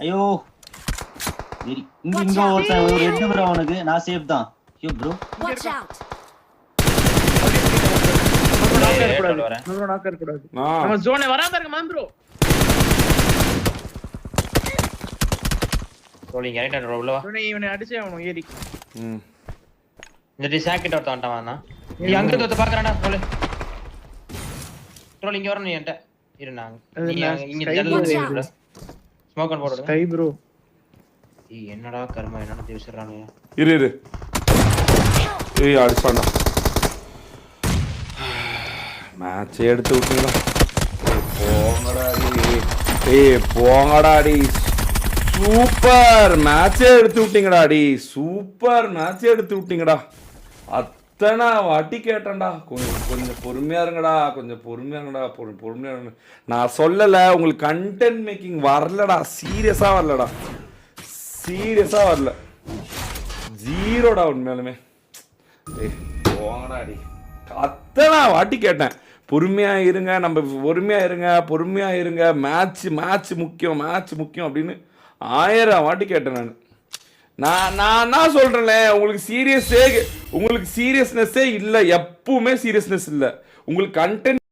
ஐயோ இங்க ஒருத்தன் ஒரு ரெட் ப்ரோ அவனுக்கு நான் சேஃப் தான். ஐயோ ப்ரோ Watch out. நாக்கர் கூடாது. நம்ம ஜோனே வராம இருக்க மாம் bro. Rolling right and roll வா. இவனை அடிச்சே அவனும் ஏறி. இந்த டிசாக் கிட்ட ஒருத்தன் வந்தானா? நீ அங்க தோத்து பாக்குறானே ரோல். ரோல் இங்க வரணும் நீ இருந்தாங்க. இங்க ஜன்னல் ஸ்மோக் ஆன் போடுங்க. Sky bro. என்னடா கர்மா என்னடா தேவசறானே. இரு. ஏய் அடிச்சான்டா. மேட்ச் எடுத்து விட்டீங்களா? போங்கடா டி. சூப்பர் மேட்ச் எடுத்து விட்டீங்கடா. சூப்பர் மேட்ச் எடுத்து விட்டீங்கடா. அத்தனை வாட்டி கேட்டேன்டா. கொஞ்சம் பொறுமையா இருங்கடா. பொறுமையா இருங்க. நான் சொல்லல உங்களுக்கு கண்டென்ட் மேக்கிங் வரலடா. சீரியஸா வரல. ஜீரோடா உண்மையாலுமே. போங்கடா. அத்தனை வாட்டி கேட்டேன் பொறுமையா இருங்க மேட்ச் முக்கியம் அப்படின்னு 1000 வாட்டி கேட்டேன். நான் சொல்றேன்ல உங்களுக்கு சீரியஸ்னஸே இல்லை. எப்பவுமே சீரியஸ்னஸ் இல்லை. உங்களுக்கு கண்டென்ட்